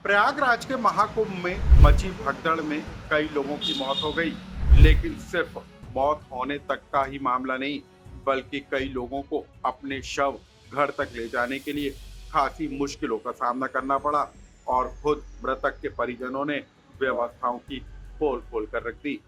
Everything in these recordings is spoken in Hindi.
प्रयागराज के महाकुंभ में मची भगदड़ में कई लोगों की मौत हो गई, लेकिन सिर्फ मौत होने तक का ही मामला नहीं, बल्कि कई लोगों को अपने शव घर तक ले जाने के लिए खासी मुश्किलों का सामना करना पड़ा और खुद मृतक के परिजनों ने व्यवस्थाओं की पोल खोल कर रख दी।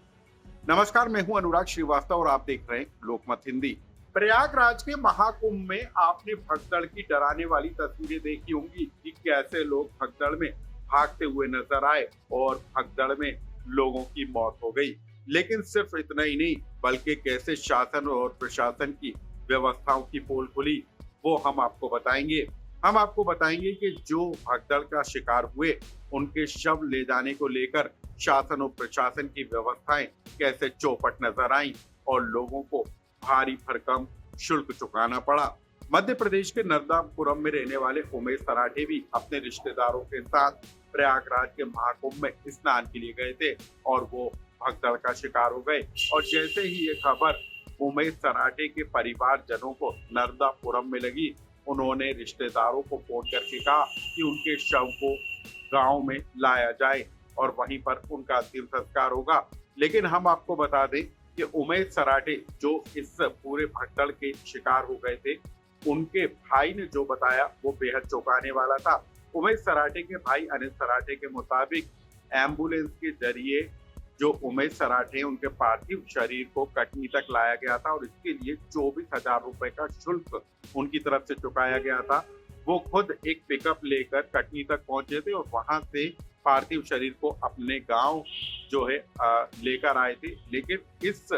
नमस्कार, मैं हूं अनुराग श्रीवास्तव और आप देख रहे हैं लोकमत हिंदी। प्रयागराज के महाकुंभ में आपने भगदड़ की डराने वाली तस्वीरें देखी होंगी कि कैसे लोग भगदड़ में भागते हुए नजर आए और भगदड़ में लोगों की मौत हो गई। लेकिन सिर्फ इतना ही नहीं, बल्कि कैसे शासन और प्रशासन की व्यवस्थाओं की पोल खुली, वो हम आपको बताएंगे। हम आपको बताएंगे कि जो भगदड़ का शिकार हुए उनके शव ले जाने को लेकर शासन और प्रशासन की व्यवस्थाएं कैसे चौपट नजर आईं और लोगों को भारी भरकम शुल्क चुकाना पड़ा। मध्य प्रदेश के नर्मदापुरम में रहने वाले उमेश सराठे भी अपने रिश्तेदारों के साथ प्रयागराज के महाकुंभ में स्नान के लिए गए थे और वो भगदड़ का शिकार हो गए। और जैसे ही ये खबर उमेश सराठे के परिवारजनों को नर्मदापुरम में लगी, उन्होंने रिश्तेदारों को फोन करके कहा कि उनके शव को गांव में लाया जाए और वहीं पर उनका अंतिम संस्कार होगा। लेकिन हम आपको बता दें कि उमेश सराठे जो इस पूरे भगदड़ के शिकार हो गए थे, उनके भाई ने जो बताया वो बेहद चौंकाने वाला था। उमेश सराठे के भाई अनिल सराठे के मुताबिक एम्बुलेंस के जरिए जो उमेश सराठे उनके पार्थिव शरीर को कटनी तक लाया गया था और इसके लिए 24,000 रुपए का शुल्क उनकी तरफ से चुकाया गया था। वो खुद एक पिकअप लेकर कटनी तक पहुंचे थे और वहां से पार्थिव शरीर को अपने गांव जो है लेकर आए थे। लेकिन इस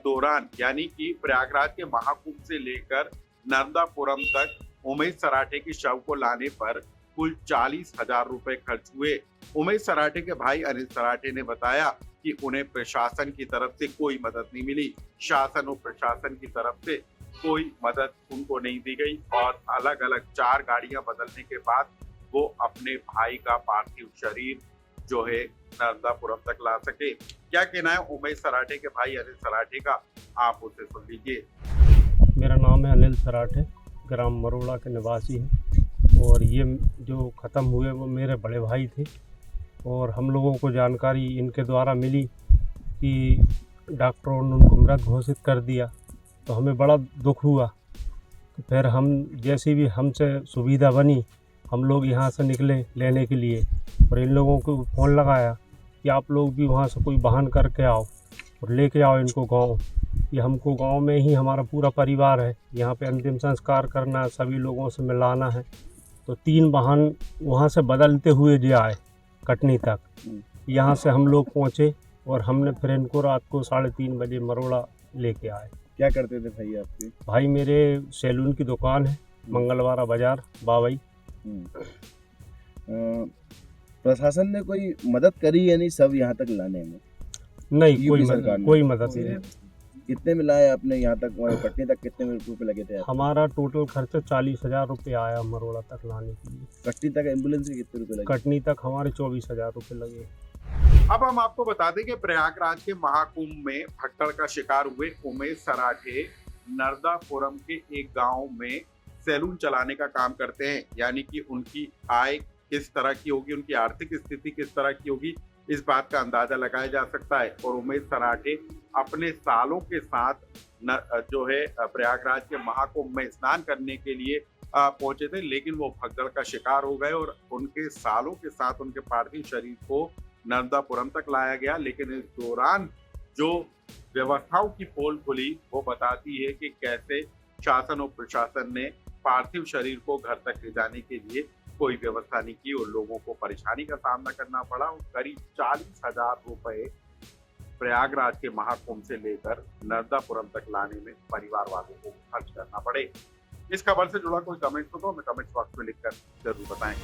दौरान यानी कि प्रयागराज के महाकुंभ से लेकर नर्मदापुरम तक उमेश सराठे के शव को लाने पर कुल 40,000 रुपए खर्च हुए। उमेश सराठे के भाई अनिल सराठे ने बताया कि उन्हें प्रशासन की तरफ से कोई मदद नहीं मिली। शासन और प्रशासन की तरफ से कोई मदद उनको नहीं दी गई और अलग अलग 4 गाड़ियां बदलने के बाद वो अपने भाई का पार्थिव शरीर जो है नर्मदापुरम तक ला सके। क्या कहना है उमेश सराठे के भाई अनिल सराठे का, आप उसे सुन लीजिए। मेरा नाम है अनिल सराठे, ग्राम मरोड़ा के निवासी हैं और ये जो ख़त्म हुए वो मेरे बड़े भाई थे और हम लोगों को जानकारी इनके द्वारा मिली कि डॉक्टरों ने उनको मृत घोषित कर दिया, तो हमें बड़ा दुख हुआ। तो फिर हम जैसी भी हमसे सुविधा बनी, हम लोग यहाँ से निकले लेने के लिए और इन लोगों को फ़ोन लगाया कि आप लोग भी वहाँ से कोई वाहन करके आओ और लेके आओ इनको गांव। ये हमको गांव में ही हमारा पूरा परिवार है, यहाँ पे अंतिम संस्कार करना है, सभी लोगों से मिलाना है। तो 3 वाहन वहाँ से बदलते हुए जो आए कटनी तक, यहाँ से हम लोग पहुँचे और हमने फिर इनको रात को 3:30 बजे मरोड़ा लेके आए। क्या करते थे भाई आपके? भाई मेरे सैलून की दुकान है, मंगलवारा बाजार बाबई। प्रशासन ने कोई मदद करी या नहीं सब यहाँ तक लाने में? नहीं, कोई मदद नहीं। कितने में लाए आपने यहाँ तक, कटनी तक कितने रुपए लगे थे? हमारा टोटल खर्चा 40,000 रुपये आया मरोड़ा तक लाने के लिए। कटनी तक एम्बुलेंस के कितने रुपए लगे? कटनी तक हमारे 24,000 रुपये लगे। अब हम आपको बता दें कि प्रयागराज के महाकुंभ में भगदड़ का शिकार हुए उमेश सराठे नर्मदापुरम के एक गांव में सैलून चलाने का काम करते हैं। यानी कि उनकी आय किस तरह की होगी, उनकी आर्थिक स्थिति किस तरह की होगी, इस बात का अंदाजा लगाया जा सकता है। और उमेश सराठे अपने सालों के साथ जो है प्रयागराज के महाकुंभ में स्नान करने के लिए पहुंचे थे, लेकिन वो भगदड़ का शिकार हो गए और उनके सालों के साथ उनके पार्थिव शरीर को नर्मदापुरम तक लाया गया। लेकिन इस दौरान जो व्यवस्थाओं की पोल खुली वो बताती है कि कैसे शासन और प्रशासन ने पार्थिव शरीर को घर तक ले जाने के लिए कोई व्यवस्था नहीं की और लोगों को परेशानी का सामना करना पड़ा और करीब 40,000 रुपए प्रयागराज के महाकुंभ से लेकर नर्मदापुरम तक लाने में परिवार वालों को खर्च करना पड़े। इस खबर से जुड़ा कोई कमेंट हो तो हमें कमेंट बॉक्स में लिखकर जरूर बताएं।